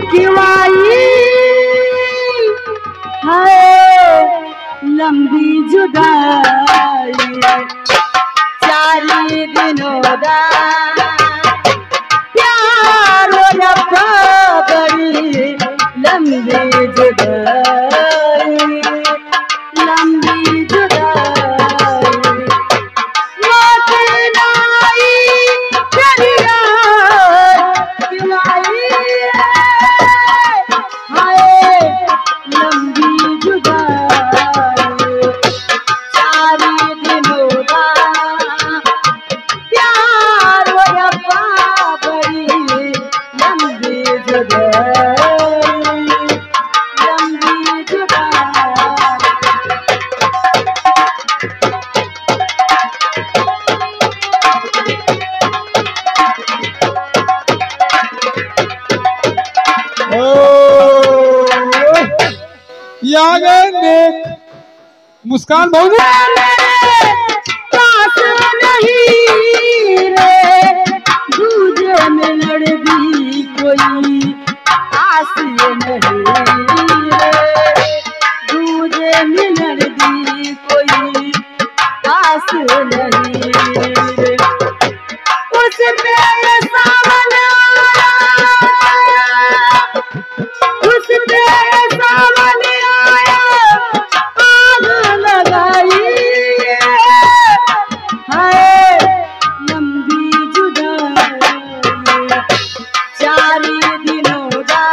क्यों आई है लंबी जुदाई, 4 दिनों दा प्यार रब्बा बड़ी लंबी जुदाई, लंबी जुदाई। मौत लाई चलिया क्यों आई हाय लंबी जुदाई, 4 दिनों का प्यार रब्बा बड़ी लंबी जुदाई, लंबी जुदाई। मुस्कान भाई पास नहीं रे दूजे में लड़ती कोई आस नहीं रे, दूजे में लड़ती कोई आस नहीं रे। उस पे सावन आया, उस पे सावन आया आग लगाई हाय लंबी जुदाई, 4 दिनों का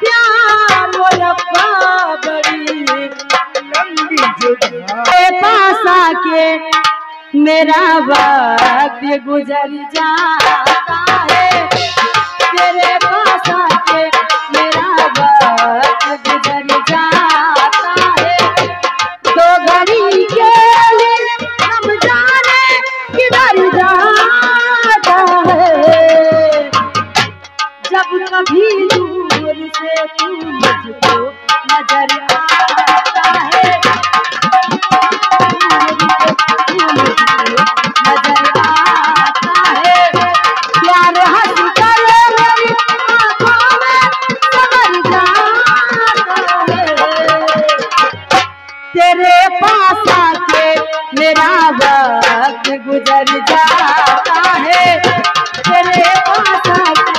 प्यार रब्बा बड़ी लंबी जुदाई। पास आके मेरा वक्त गुजर जाता है, तेरे पास आके मेरा वक्त गुजर जाता है। 2 घड़ी के लिए हम जाने किधर जाता है, जब कभी दूर से तू मुझको नजर आता है, नजर आता है। प्यार हंस कर मेरी आँखों में समर जाता है, तेरे पास आके मेरा वक्त गुजर जाता है, तेरे पास आके।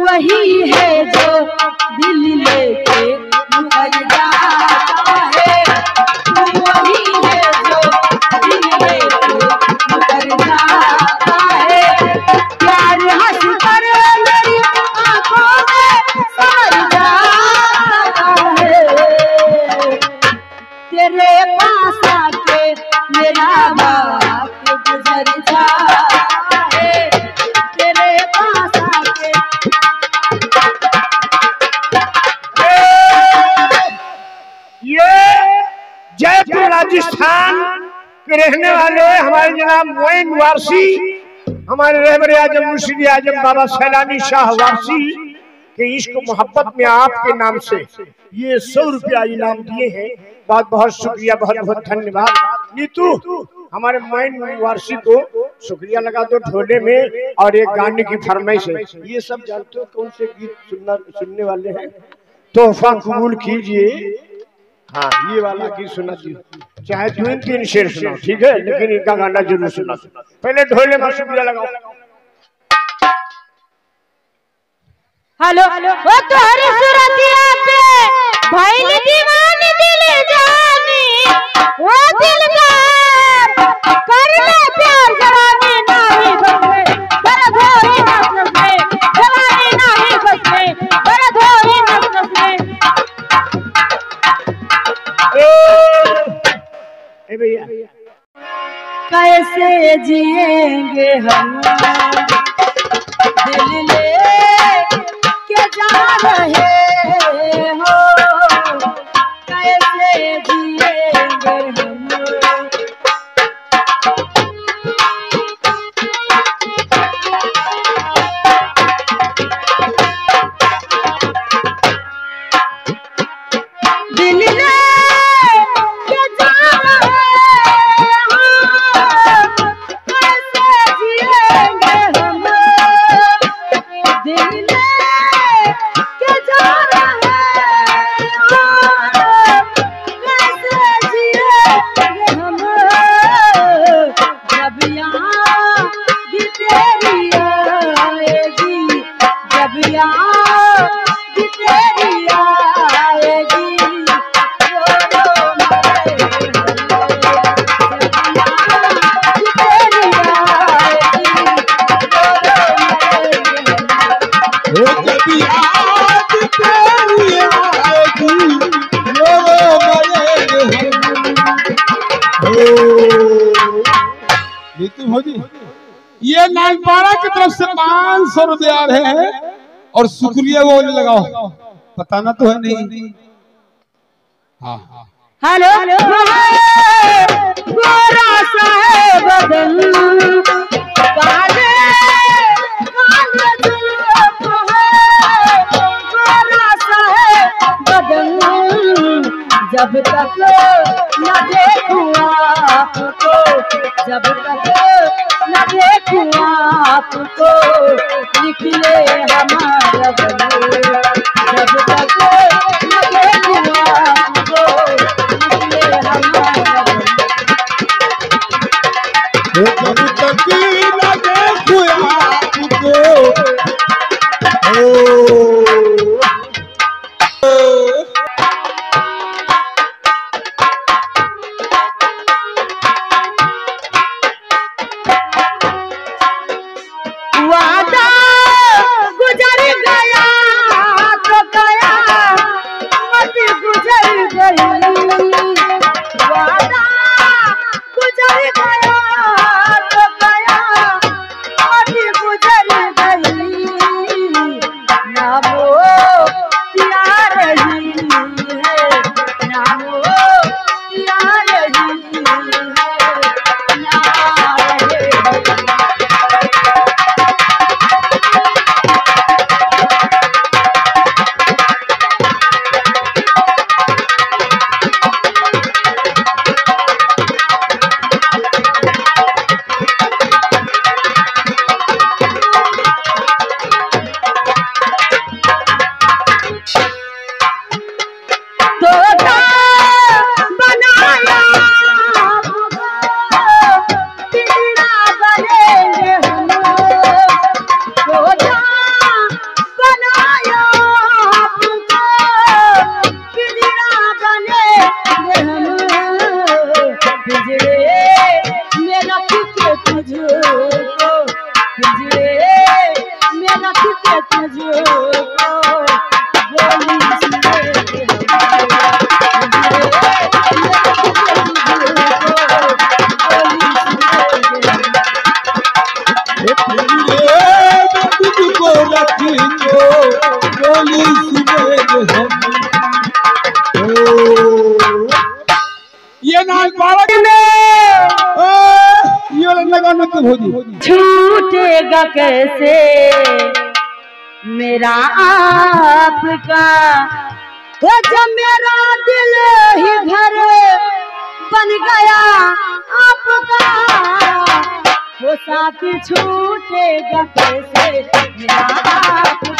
वही है जो दिल लेके मुकर जाता है, वही है जो दिल लेके मुकर जाता है। प्यार हंस कर मेरी आँखों में सर जाता है, तेरे पास आके मेरा वक्त गुजर जाता है, तेरे पास आके। जयपुर राजस्थान के रहने वाले हमारे जनाब मोइन वारसी, हमारे रहबरे आजम मुर्शिद आजम बाबा सैलानी शाह वारसी के इश्क मोहब्बत में आपके नाम से ये 100 रुपया इनाम दिए हैं। बहुत बहुत शुक्रिया, बहुत बहुत धन्यवाद। नीतू हमारे मोइन वारसी को शुक्रिया लगा दो ढोले में, और एक गाने की फरमाइश है। ये सब जानते हो कौन से गीत सुनने वाले हैं? तोहफा कबूल कीजिए, हाँ ये वाला गीत सुना दीजिए, चाहे 2-3 शेर सुनाओ, ठीक है, लेकिन इनका गाना जरूर सुना। पहले ढोले में शुक्रिया लगाओ। हेलो वो तो हरी सूरतिया पे भाई ने दीवानी दिल जानी, वो दिलदार कर ले प्यार जवानी नहीं बसमे, दर्द होई नस में जवानी नहीं बसमे, दर्द होई नस में। ए भैया कैसे जिएंगे हम, दिल ले के जा रहे हो, कैसे जिएंगे हम। दिल ले के जा रहे हो, कैसे जिएंगे हम, दिल ले के जा रहे हो, कैसे जिएंगे हम। जब यहाँ भी तेरी आएगी, जब यहाँ भी तेरी आएगी, नीतू भौजी ये नागपाड़ा की तरफ से 500 रुपये आ रहे हैं और शुक्रिया वो लगाओ, बताना तो है नहीं। हाँ हेलो गोरा सा है बदन, काले काले जुल्फ है, गोरा सा है बदन, जब तक न देखूं आपको, जब तक न देखूं आपको, निकले हमारा बन, जब तक न देखूं आपको, निकले हमारा बन। जब तक न देखूं आपको, वादा गुजर गया तो गया, मत गुजर गई, वादा गुजर गया तो गया, मत गुजर गई, ना वो प्यार रही है, ना वो प्यार रही है, ना रहे। तोता बनाया आपको, पिंजरा बनेंगे हम, तोता बनाया आपको, पिंजरा बनेंगे हम, पिंजरे में रख के तुझको, पिंजरे में रख के तुझको, बोली सुनेंगे तुझको रखेंगे, बोली सुनेंगे हम। ये नागपाड़ा ये लगा नीतू भौजी, छूटेगा कैसे मेरा आपका, वो जब मेरा दिल ही घर बन गया आपका, वो साथ छूटेगा कैसे मेरा आपका।